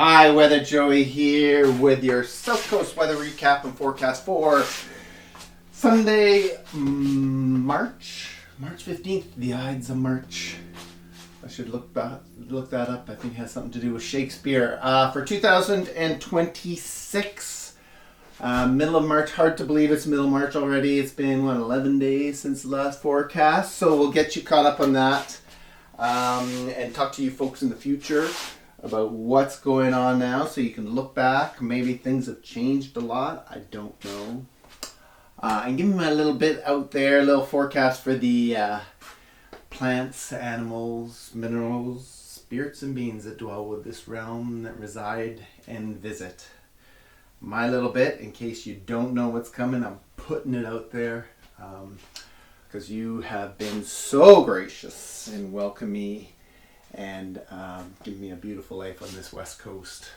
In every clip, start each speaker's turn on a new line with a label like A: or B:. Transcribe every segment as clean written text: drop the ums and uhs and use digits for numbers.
A: Hi, Weather Joey here with your South Coast weather recap and forecast for Sunday, March 15th, the Ides of March. I should look that up. I think it has something to do with Shakespeare. For 2026, middle of March. Hard to believe it's middle of March already. It's been, 11 days since the last forecast. So we'll get you caught up on that and talk to you folks in the future about what's going on now, so you can look back. Maybe things have changed a lot. I don't know. And give me my little bit out there, a little forecast for the plants, animals, minerals, spirits, and beings that dwell with this realm, that reside and visit. My little bit, in case you don't know what's coming, I'm putting it out there because you have been so gracious in welcoming me and give me a beautiful life on this West Coast.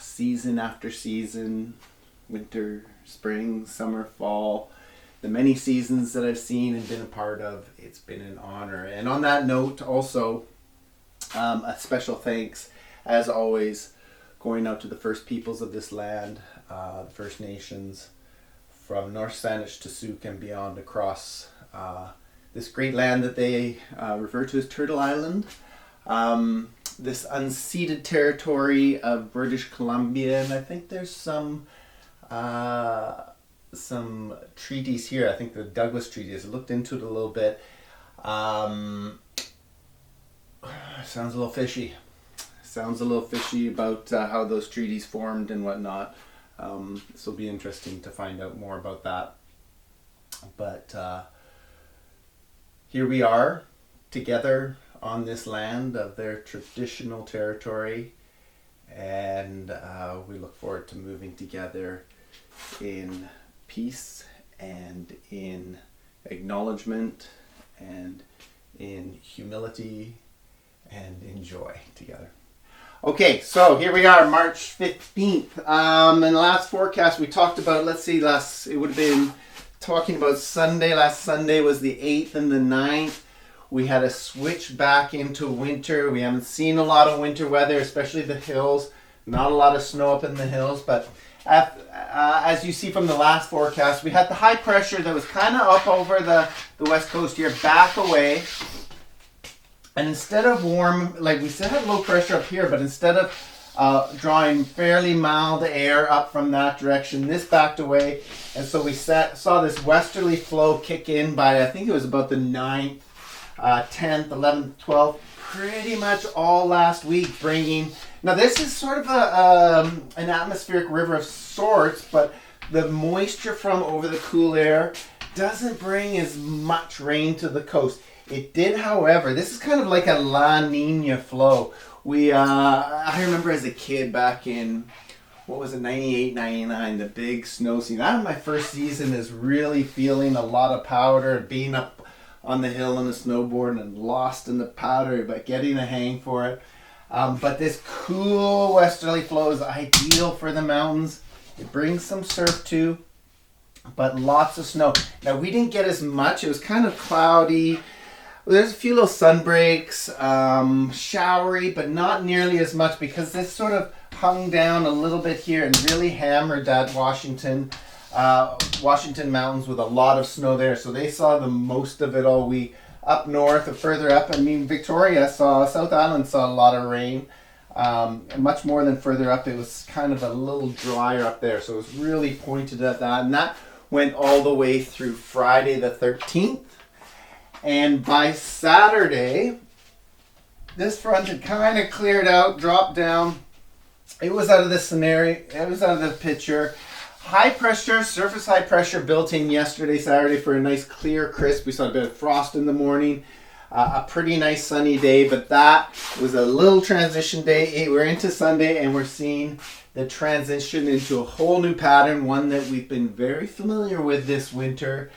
A: Season after season, winter, spring, summer, fall, the many seasons that I've seen and been a part of, it's been an honor. And on that note, also, a special thanks, as always, going out to the First Peoples of this land, the First Nations, from North Saanich to Sooke and beyond across this great land that they refer to as Turtle Island, this unceded territory of British Columbia, and I think there's some treaties here. I think the Douglas Treaties. I looked into it a little bit. Sounds a little fishy. Sounds a little fishy about how those treaties formed and whatnot. This will be interesting to find out more about that. But here we are, together on this land of their traditional territory, and we look forward to moving together in peace and in acknowledgement and in humility and in joy together. Okay, so here we are, March 15th. In the last forecast we talked about, it would have been talking about Sunday. Last Sunday was the 8th and the 9th. We had a switch back into winter. We haven't seen a lot of winter weather, especially the hills. Not a lot of snow up in the hills, but as you see from the last forecast, we had the high pressure that was kind of up over the west coast here, back away. And instead of warm, like we still had low pressure up here, but instead of drawing fairly mild air up from that direction, this backed away. And so we saw this westerly flow kick in by, I think it was about the 9th, 10th, 11th, 12th, pretty much all last week, bringing... Now this is sort of an atmospheric river of sorts, but the moisture from over the cool air doesn't bring as much rain to the coast. It did, however, this is kind of like a La Nina flow. I remember as a kid back in, 98, 99, the big snow season. That was my first season, is really feeling a lot of powder, being up on the hill on a snowboard and lost in the powder, but getting a hang for it. But this cool westerly flow is ideal for the mountains. It brings some surf too, but lots of snow. Now we didn't get as much. It was kind of cloudy. There's a few little sun breaks, showery, but not nearly as much because this sort of hung down a little bit here and really hammered that Washington mountains with a lot of snow there. So they saw the most of it all week. Up north or further up, South Island saw a lot of rain, much more than further up. It was kind of a little drier up there, so it was really pointed at that. And that went all the way through Friday the 13th. And by Saturday, this front had kind of cleared out, dropped down. It was out of the scenario. It was out of the picture. High pressure, surface high pressure built in yesterday, Saturday, for a nice clear, crisp. We saw a bit of frost in the morning. A pretty nice sunny day, but that was a little transition day. We're into Sunday and we're seeing the transition into a whole new pattern, one that we've been very familiar with this winter.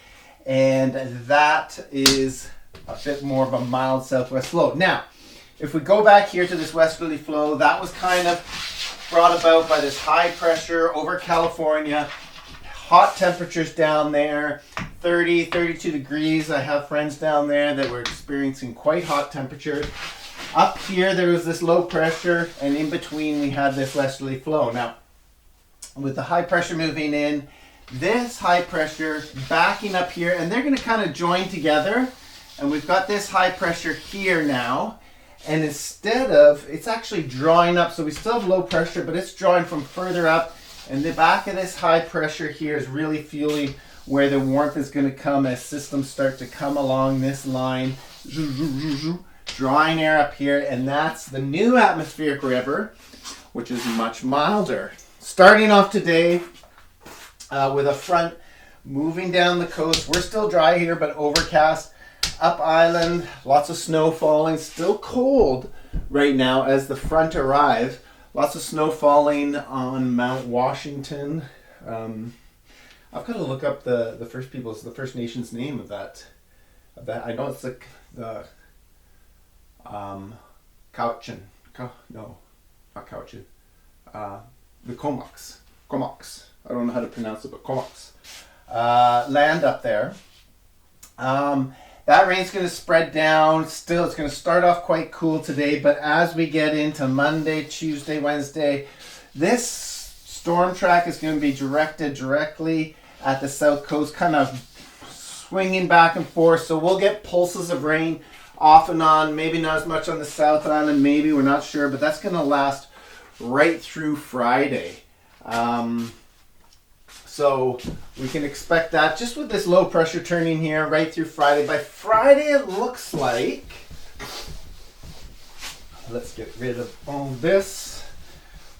A: And that is a bit more of a mild southwest flow. Now, if we go back here to this westerly flow, that was kind of brought about by this high pressure over California. Hot temperatures down there, 30, 32 degrees. I have friends down there that were experiencing quite hot temperatures. Up here there was this low pressure, and in between we had this westerly flow. Now, with the high pressure moving in, this high pressure backing up here, and they're going to kind of join together, and we've got this high pressure here now, and instead of, it's actually drawing up, so we still have low pressure, but it's drawing from further up, and the back of this high pressure here is really fueling where the warmth is going to come as systems start to come along this line, drawing air up here, and that's the new atmospheric river, which is much milder. Starting off today with a front moving down the coast. We're still dry here, but overcast. Up island, lots of snow falling. Still cold right now as the front arrives. Lots of snow falling on Mount Washington. I've got to look up the First Nations name of that. I know it's the Cowichan. No, not Cowichan. The Comox. I don't know how to pronounce it, but Comox. Land up there. That rain's going to spread down. Still, it's going to start off quite cool today, but as we get into Monday, Tuesday, Wednesday, this storm track is going to be directed directly at the south coast, kind of swinging back and forth. So we'll get pulses of rain off and on, maybe not as much on the South Island, maybe, we're not sure, but that's going to last right through Friday. So we can expect that just with this low pressure turning here right through Friday. By Friday, it looks like, let's get rid of all this,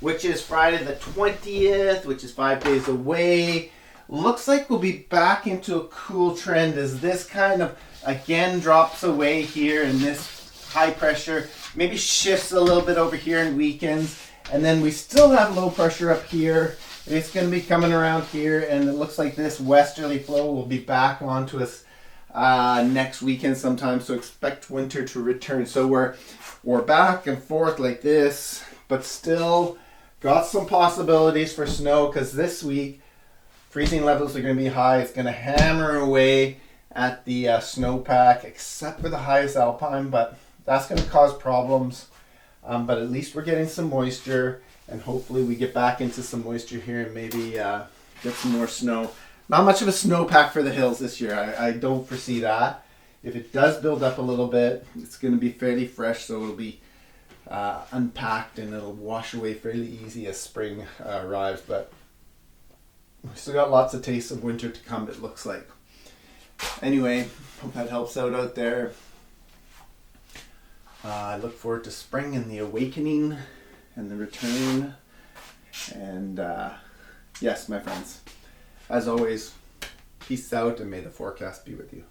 A: which is Friday the 20th, which is 5 days away. Looks like we'll be back into a cool trend as this kind of again drops away here, and this high pressure maybe shifts a little bit over here and weakens. And then we still have low pressure up here. It's going to be coming around here, and it looks like this westerly flow will be back onto us next weekend sometime. So expect winter to return. So we're back and forth like this, but still got some possibilities for snow, because this week freezing levels are going to be high. It's going to hammer away at the snowpack, except for the highest alpine, but that's going to cause problems. But at least we're getting some moisture, and hopefully we get back into some moisture here and maybe get some more snow. Not much of a snowpack for the hills this year. I don't foresee that. If it does build up a little bit, it's going to be fairly fresh, so it'll be unpacked and it'll wash away fairly easy as spring arrives. But we still got lots of tastes of winter to come, it looks like. Anyway, hope that helps out there. I look forward to spring and the awakening and the return. And yes, my friends, as always, peace out, and may the forecast be with you.